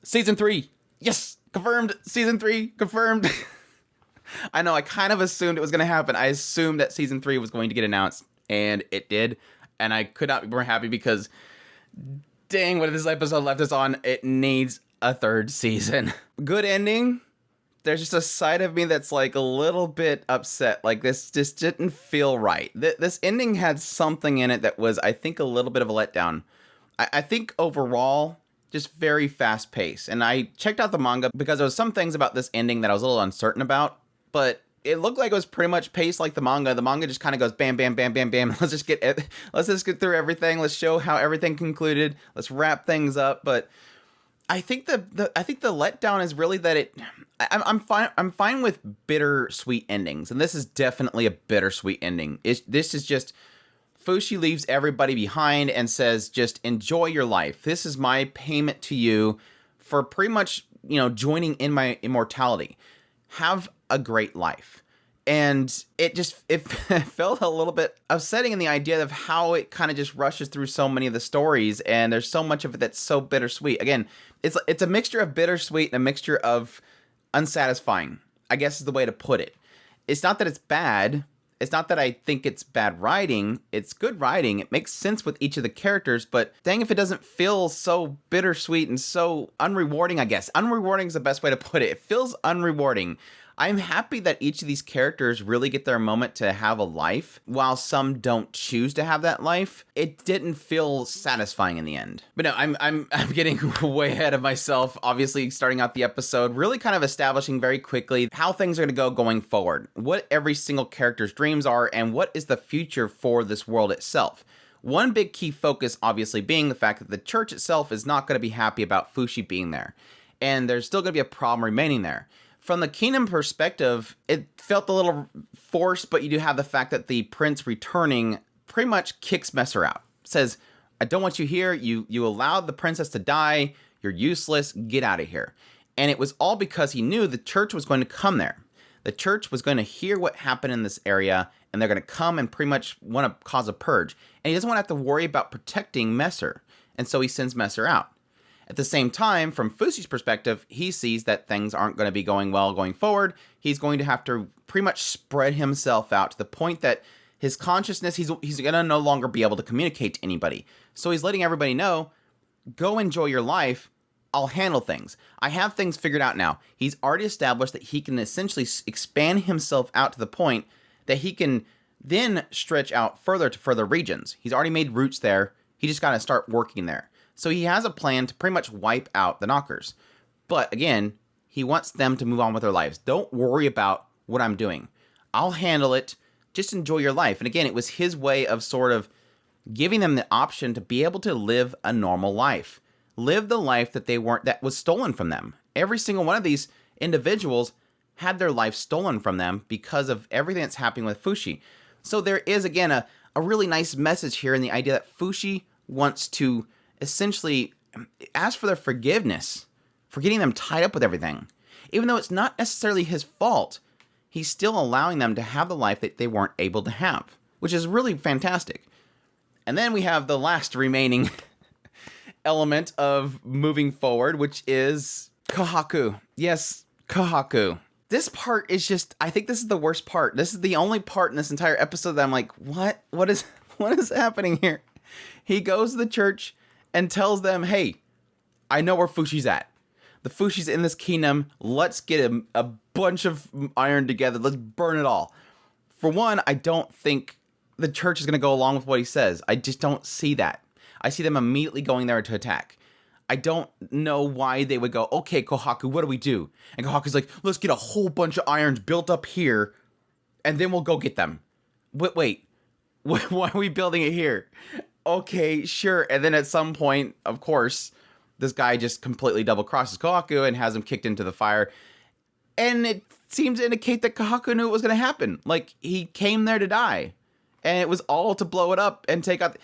Season 3. Yes, confirmed. Season 3 confirmed. I know, I kind of assumed it was going to happen. I assumed that season 3 was going to get announced, and it did. And I could not be more happy because, dang, what this episode left us on, it needs a third season. Good ending. There's just a side of me that's like a little bit upset. Like, this just didn't feel right. This ending had something in it that was, I think, a little bit of a letdown. I think overall, just very fast paced. And I checked out the manga because there was some things about this ending that I was a little uncertain about. But it looked like it was pretty much paced like the manga. The manga just kind of goes bam, bam, bam, bam, bam. Let's just get through everything. Let's show how everything concluded. Let's wrap things up. But I think the letdown is really that I'm fine with bittersweet endings, and this is definitely a bittersweet ending. This is just Fushi leaves everybody behind and says, just enjoy your life. This is my payment to you for pretty much, joining in my immortality. Have a great life. And it felt a little bit upsetting in the idea of how it kind of just rushes through so many of the stories, and there's so much of it that's so bittersweet. Again, it's a mixture of bittersweet and a mixture of unsatisfying, I guess is the way to put it. It's not that it's bad. It's not that I think it's bad writing. It's good writing. It makes sense with each of the characters, but dang if it doesn't feel so bittersweet and so unrewarding, I guess. Unrewarding is the best way to put it. It feels unrewarding. I'm happy that each of these characters really get their moment to have a life, while some don't choose to have that life. It didn't feel satisfying in the end. But no, I'm getting way ahead of myself. Obviously, starting out the episode, really kind of establishing very quickly how things are going to go going forward, what every single character's dreams are, and what is the future for this world itself. One big key focus, obviously, being the fact that the church itself is not going to be happy about Fushi being there, and there's still going to be a problem remaining there. From the kingdom perspective, it felt a little forced, but you do have the fact that the prince returning pretty much kicks Messer out. Says, I don't want you here. You allowed the princess to die. You're useless. Get out of here. And it was all because he knew the church was going to come there. The church was going to hear what happened in this area, and they're going to come and pretty much want to cause a purge. And he doesn't want to have to worry about protecting Messer. And so he sends Messer out. At the same time, from Fushi's perspective, he sees that things aren't going to be going well going forward. He's going to have to pretty much spread himself out to the point that his consciousness, he's going to no longer be able to communicate to anybody. So he's letting everybody know, go enjoy your life. I'll handle things. I have things figured out now. He's already established that he can essentially expand himself out to the point that he can then stretch out further to further regions. He's already made roots there. He just got to start working there. So he has a plan to pretty much wipe out the knockers. But again, he wants them to move on with their lives. Don't worry about what I'm doing. I'll handle it. Just enjoy your life. And again, it was his way of sort of giving them the option to be able to live a normal life. Live the life that was stolen from them. Every single one of these individuals had their life stolen from them because of everything that's happening with Fushi. So there is, again, a really nice message here in the idea that Fushi wants to essentially ask for their forgiveness for getting them tied up with everything. Even though it's not necessarily his fault, he's still allowing them to have the life that they weren't able to have, which is really fantastic. And then we have the last remaining element of moving forward, which is Kahaku. Yes, Kahaku. This part is just, I think this is the worst part. This is the only part in this entire episode that I'm like, what is happening here? He goes to the church and tells them, hey, I know where Fushi's at. The Fushi's in this kingdom. Let's get a bunch of iron together. Let's burn it all. For one, I don't think the church is going to go along with what he says. I just don't see that. I see them immediately going there to attack. I don't know why they would go, okay, Kahaku, what do we do? And Kahaku's like, let's get a whole bunch of irons built up here, and then we'll go get them. Wait, why are we building it here? Okay, sure. And then at some point, of course, this guy just completely double crosses Kahaku and has him kicked into the fire. And it seems to indicate that Kahaku knew it was going to happen. Like, he came there to die. And it was all to blow it up and take out...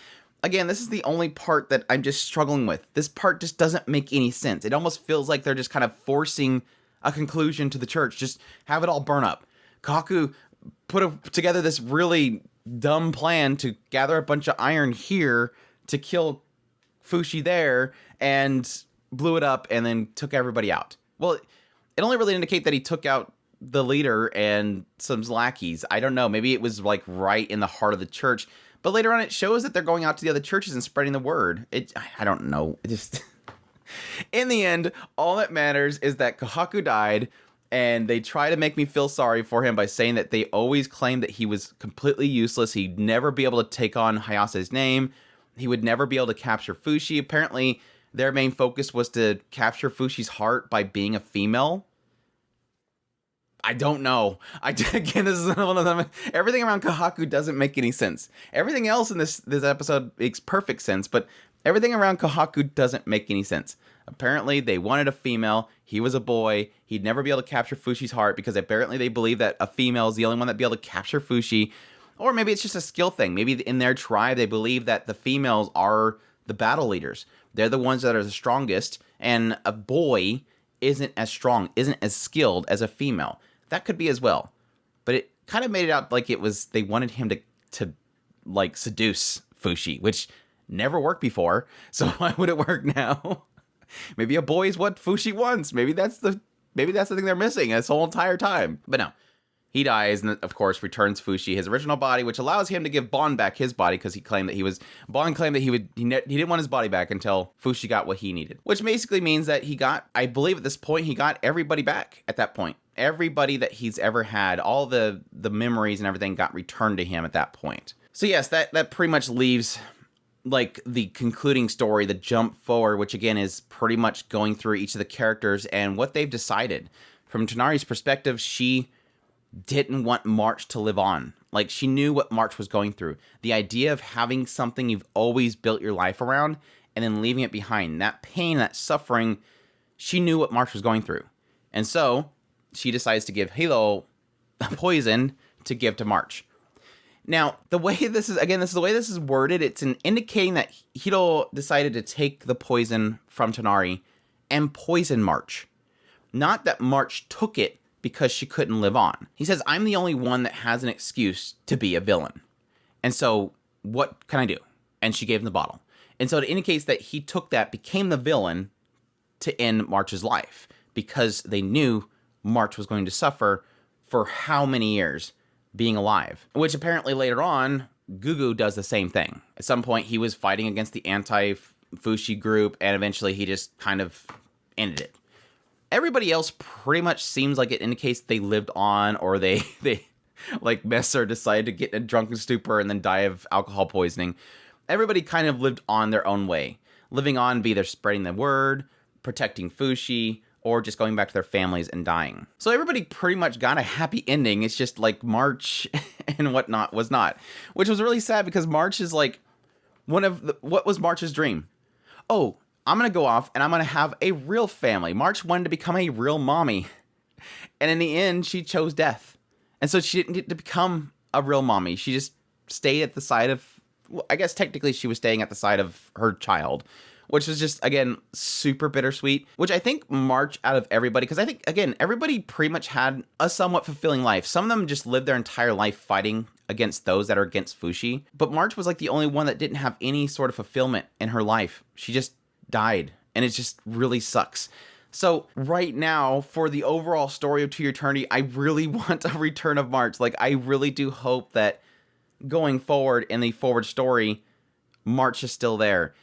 Again, this is the only part that I'm just struggling with. This part just doesn't make any sense. It almost feels like they're just kind of forcing a conclusion to the church. Just have it all burn up. Kahaku put together this really dumb plan to gather a bunch of iron here to kill Fushi there, and blew it up and then took everybody out. Well, it only really indicates that he took out the leader and some lackeys. I don't know. Maybe it was like right in the heart of the church. But later on, it shows that they're going out to the other churches and spreading the word. I don't know. It just in the end, all that matters is that Kahaku died, and they try to make me feel sorry for him by saying that they always claimed that he was completely useless. He'd never be able to take on Hayase's name. He would never be able to capture Fushi. Apparently, their main focus was to capture Fushi's heart by being a female. I don't know. Again, this is one of them. Everything around Kahaku doesn't make any sense. Everything else in this episode makes perfect sense, but everything around Kahaku doesn't make any sense. Apparently, they wanted a female. He was a boy. He'd never be able to capture Fushi's heart because apparently they believe that a female is the only one that'd be able to capture Fushi. Or maybe it's just a skill thing. Maybe in their tribe, they believe that the females are the battle leaders. They're the ones that are the strongest, and a boy isn't as strong, isn't as skilled as a female. That could be as well. But it kind of made it out like it was they wanted him to like seduce Fushi, which never worked before. So why would it work now? Maybe a boy is what Fushi wants. Maybe that's the thing they're missing this whole entire time. But no. He dies and, of course, returns Fushi his original body, which allows him to give Bon back his body because Bon claimed that he didn't want his body back until Fushi got what he needed. Which basically means that I believe at this point, he got everybody back at that point. Everybody that he's ever had, all the memories and everything got returned to him at that point. So yes, that pretty much leaves like the concluding story, the jump forward, which again is pretty much going through each of the characters and what they've decided. From Tonari's perspective, she didn't want March to live on. Like, she knew what March was going through. The idea of having something you've always built your life around and then leaving it behind. That pain, that suffering, she knew what March was going through. And so, she decides to give Hilo a poison to give to March. Now, the way this is the way this is worded, it's indicating that Hiro decided to take the poison from Tonari and poison March. Not that March took it because she couldn't live on. He says, I'm the only one that has an excuse to be a villain. And so, what can I do? And she gave him the bottle. And so it indicates that he took that, became the villain to end March's life. Because they knew March was going to suffer for how many years being alive. Which apparently later on, Gugu does the same thing. At some point, he was fighting against the anti-Fushi group, and eventually he just kind of ended it. Everybody else pretty much seems like it indicates they lived on, or they like Messer decided to get in a drunken stupor and then die of alcohol poisoning. Everybody kind of lived on their own way. Living on, be either spreading the word, protecting Fushi, or just going back to their families and dying. So everybody pretty much got a happy ending. It's just like March and whatnot was not. Which was really sad because March is like what was March's dream? Oh, I'm going to go off and I'm going to have a real family. March wanted to become a real mommy. And in the end, she chose death. And so she didn't get to become a real mommy. She just stayed at the side of, well, I guess technically she was staying at the side of her child, which was just, again, super bittersweet. Which I think March, out of everybody, because I think, again, everybody pretty much had a somewhat fulfilling life. Some of them just lived their entire life fighting against those that are against Fushi. But March was like the only one that didn't have any sort of fulfillment in her life. She just died, and it just really sucks. So right now, for the overall story of To Your Eternity, I really want a return of March. Like, I really do hope that going forward in the forward story, March is still there.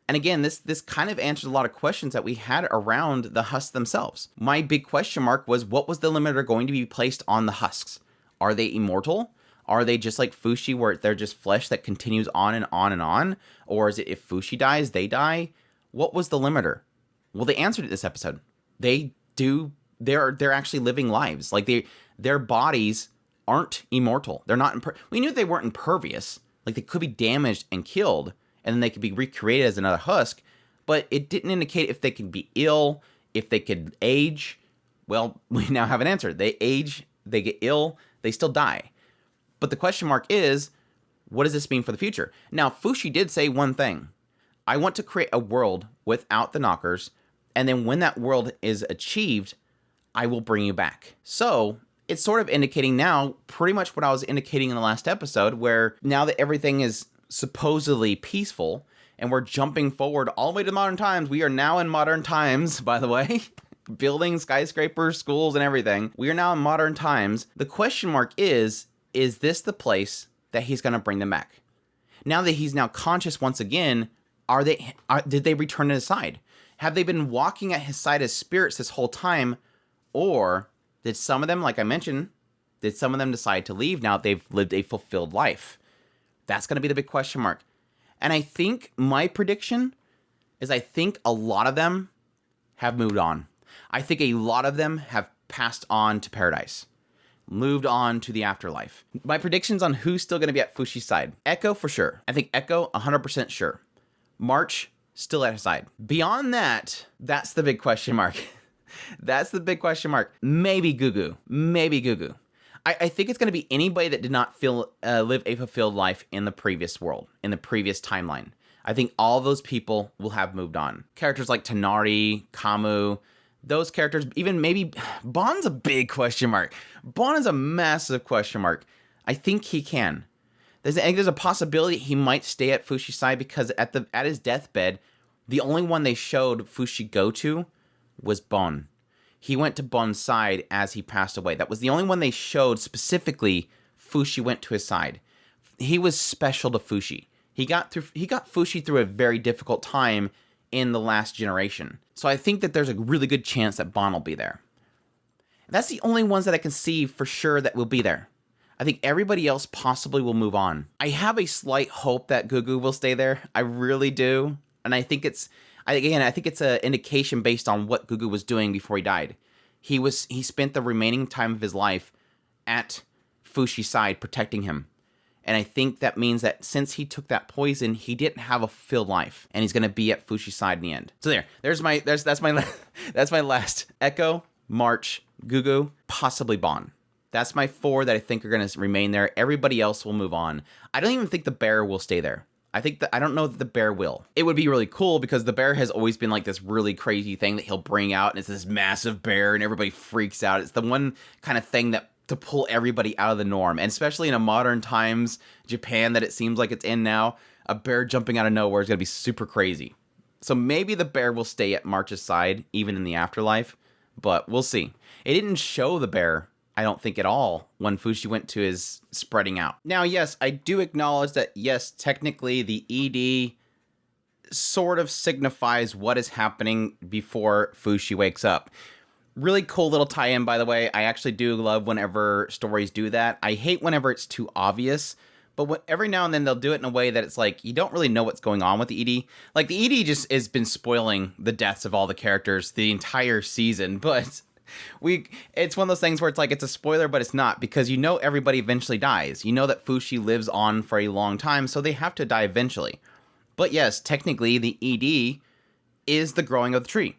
And again, this kind of answers a lot of questions that we had around the husks themselves. My big question mark was, what was the limiter going to be placed on the husks? Are they immortal? Are they just like Fushi, where they're just flesh that continues on and on and on? Or is it if Fushi dies, they die? What was the limiter? Well, they answered it this episode. They're actually living lives. Like, their bodies aren't immortal. They're not. We knew they weren't impervious. Like, they could be damaged and killed, and then they could be recreated as another husk. But it didn't indicate if they could be ill, if they could age. Well, we now have an answer. They age, they get ill, they still die. But the question mark is, what does this mean for the future? Now, Fushi did say one thing. I want to create a world without the knockers, and then when that world is achieved, I will bring you back. So, it's sort of indicating now pretty much what I was indicating in the last episode, where now that everything is supposedly peaceful, And we're jumping forward all the way to modern times. We are now in modern times, by the way. Building skyscrapers, schools, and everything. We are now in modern times. The question mark is this the place that he's going to bring them back? Now that he's now conscious once again, did they return to his side? Have they been walking at his side as spirits this whole time? Or did some of them, like I mentioned, did some of them decide to leave now that they've lived a fulfilled life? That's going to be the big question mark. And I think my prediction is I think a lot of them have moved on. I think a lot of them have passed on to paradise, moved on to the afterlife. My predictions on who's still going to be at Fushi's side. Echo for sure. I think Echo 100% sure. March still at his side. Beyond that, that's the big question mark. That's the big question mark. Maybe Gugu. Maybe Gugu. I think it's going to be anybody that did not live a fulfilled life in the previous world, in the previous timeline. I think all those people will have moved on. Characters like Tonari, Kamu, those characters, even maybe Bon's a big question mark. Bon is a massive question mark. I think he can. There's a possibility he might stay at Fushi's side because at his deathbed, the only one they showed Fushi go to was Bon. He went to Bon's side as he passed away. That was the only one they showed specifically Fushi went to his side. He was special to Fushi. He got Fushi through a very difficult time in the last generation. So I think that there's a really good chance that Bon will be there. That's the only ones that I can see for sure that will be there. I think everybody else possibly will move on. I have a slight hope that Gugu will stay there. I really do. And I think it's an indication based on what Gugu was doing before he died. He spent the remaining time of his life at Fushi's side protecting him. And I think that means that since he took that poison, he didn't have a fulfilled life, and he's going to be at Fushi's side in the end. So that's my last. Echo, March, Gugu, possibly Bon. That's my 4 that I think are going to remain there. Everybody else will move on. I don't even think the bear will stay there. I don't know that the bear will. It would be really cool because the bear has always been like this really crazy thing that he'll bring out, and it's this massive bear and everybody freaks out. It's the one kind of thing that to pull everybody out of the norm, and especially in a modern times Japan that it seems like it's in now, a bear jumping out of nowhere is going to be super crazy. So maybe the bear will stay at March's side even in the afterlife, but we'll see. It didn't show the bear, I don't think at all, when Fushi went to his spreading out. Now, yes, I do acknowledge that, yes, technically the ED sort of signifies what is happening before Fushi wakes up. Really cool little tie-in, by the way. I actually do love whenever stories do that. I hate whenever it's too obvious, but every now and then they'll do it in a way that it's like, you don't really know what's going on with the ED. Like, the ED just has been spoiling the deaths of all the characters the entire season, but it's one of those things where it's like, it's a spoiler, but it's not, because you know everybody eventually dies. You know that Fushi lives on for a long time, so they have to die eventually. But yes, technically, the ED is the growing of the tree.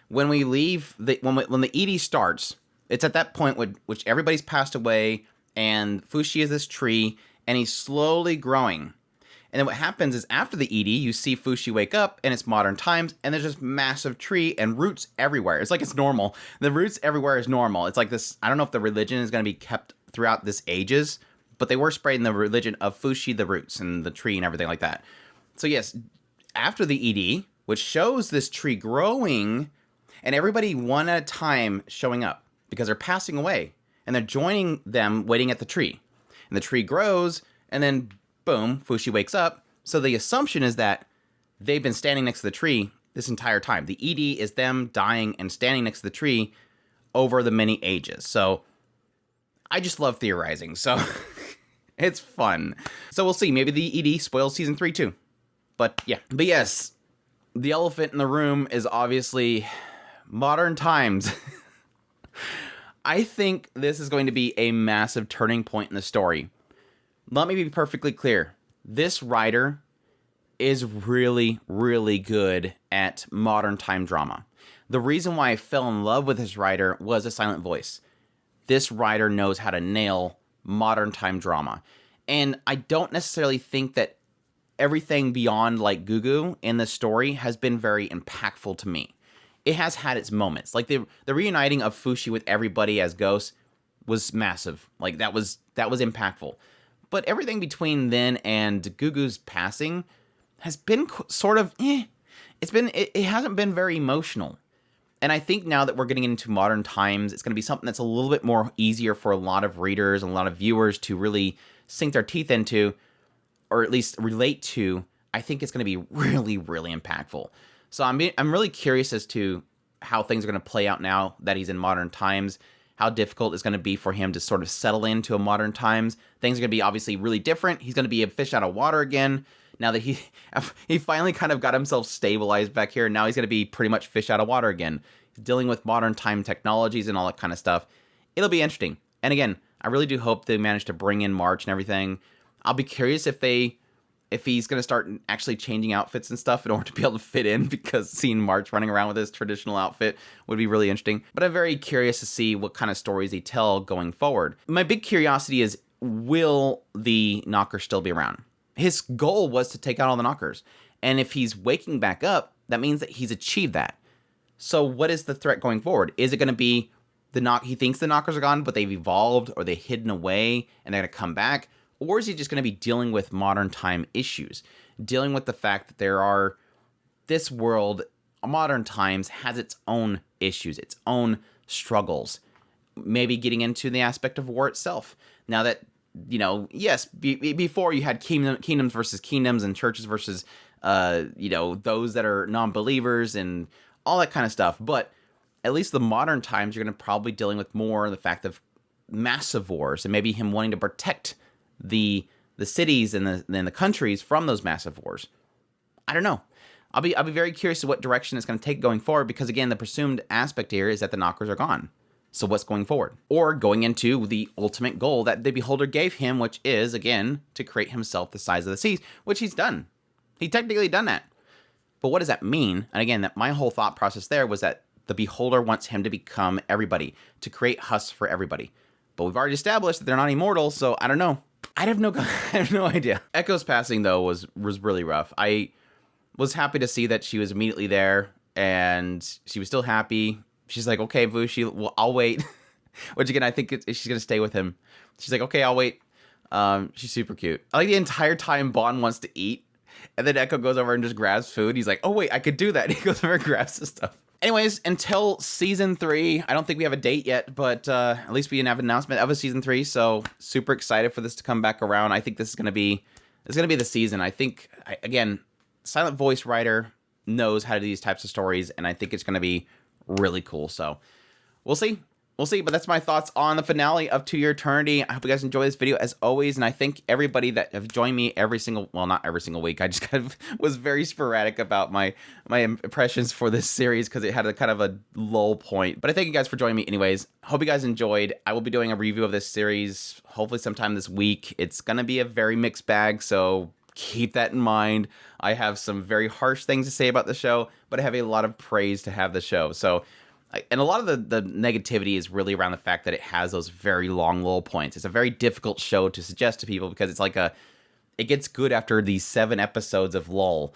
When we leave, when the ED starts, it's at that point which everybody's passed away, and Fushi is this tree, and he's slowly growing. And then what happens is after the ED, you see Fushi wake up, and it's modern times, and there's this massive tree and roots everywhere. It's like it's normal. The roots everywhere is normal. It's like this, I don't know if the religion is going to be kept throughout this ages, but they were spreading the religion of Fushi, the roots, and the tree, and everything like that. So yes, after the ED, which shows this tree growing, and everybody one at a time showing up, because they're passing away, and they're joining them waiting at the tree. And the tree grows, and then boom, Fushi wakes up. So the assumption is that they've been standing next to the tree this entire time. The ED is them dying and standing next to the tree over the many ages. So I just love theorizing. So it's fun. So we'll see. Maybe the ED spoils season 3 too. But yeah. But yes, the elephant in the room is obviously modern times. I think this is going to be a massive turning point in the story. Let me be perfectly clear. This writer is really, really good at modern time drama. The reason why I fell in love with this writer was a silent voice. This writer knows how to nail modern time drama. And I don't necessarily think that everything beyond like Gugu in the story has been very impactful to me. It has had its moments. Like the reuniting of Fushi with everybody as ghosts was massive. Like that was impactful. But everything between then and Gugu's passing has been sort of, it hasn't been very emotional. And I think now that we're getting into modern times, it's going to be something that's a little bit more easier for a lot of readers and a lot of viewers to really sink their teeth into, or at least relate to. I think it's going to be really, really impactful. So I'm really curious as to how things are going to play out now that he's in modern times, how difficult it's going to be for him to sort of settle into a modern times. Things are going to be obviously really different. He's going to be a fish out of water again. Now that he finally kind of got himself stabilized back here, now he's going to be pretty much fish out of water again. He's dealing with modern time technologies and all that kind of stuff. It'll be interesting. And again, I really do hope they manage to bring in March and everything. I'll be curious if he's going to start actually changing outfits and stuff in order to be able to fit in, because seeing March running around with his traditional outfit would be really interesting. But I'm very curious to see what kind of stories they tell going forward. My big curiosity is, will the knockers still be around? His goal was to take out all the knockers. And if he's waking back up, that means that he's achieved that. So what is the threat going forward? Is it going to be he thinks the knockers are gone, but they've evolved or they've hidden away and they're going to come back? Or is he just going to be dealing with modern time issues? Dealing with the fact that this world, modern times, has its own issues, its own struggles. Maybe getting into the aspect of war itself. Now that, yes, before you had kingdoms versus kingdoms and churches versus, those that are non-believers and all that kind of stuff. But at least the modern times, you're going to probably dealing with more the fact of massive wars and maybe him wanting to protect the cities and the countries from those massive wars. I don't know. I'll be very curious to what direction it's going to take going forward, because again, the presumed aspect here is that the knockers are gone. So what's going forward? Or going into the ultimate goal that the beholder gave him, which is, again, to create himself the size of the seas, which he's done. He technically done that. But what does that mean? And again, that my whole thought process there was that the beholder wants him to become everybody, to create husks for everybody. But we've already established that they're not immortal, so I don't know. I have no idea. Echo's passing, though, was really rough. I was happy to see that she was immediately there, and she was still happy. She's like, okay, Vushi, well, I'll wait. Which, again, I think she's going to stay with him. She's like, okay, I'll wait. She's super cute. I like the entire time Bond wants to eat, and then Echo goes over and just grabs food. He's like, oh, wait, I could do that. He goes over and grabs the stuff. Anyways, until season 3, I don't think we have a date yet, but at least we didn't have an announcement of a season 3, so super excited for this to come back around. I think this is going to be the season. I think, again, Silent Voice Writer knows how to do these types of stories, and I think it's going to be really cool. So we'll see. But that's my thoughts on the finale of To Your Eternity. I hope you guys enjoy this video as always, and I thank everybody that have joined me not every single week. I just kind of was very sporadic about my impressions for this series because it had a kind of a lull point. But I thank you guys for joining me anyways. Hope you guys enjoyed. I will be doing a review of this series hopefully sometime this week. It's going to be a very mixed bag, so keep that in mind. I have some very harsh things to say about the show, but I have a lot of praise to have the show. So, and a lot of the negativity is really around the fact that it has those very long lull points. It's a very difficult show to suggest to people because it's like it gets good after these 7 episodes of lull.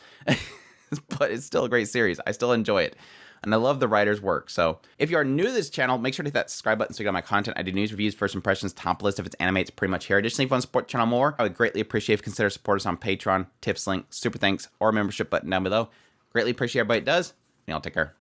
But it's still a great series. I still enjoy it. And I love the writer's work. So if you are new to this channel, make sure to hit that subscribe button so you get my content. I do news, reviews, first impressions, top list. If it's anime, it's pretty much here. Additionally, if you want to support the channel more, I would greatly appreciate if you consider supporting us on Patreon, tips link, super thanks, or membership button down below. Greatly appreciate everybody it does. And I'll take care.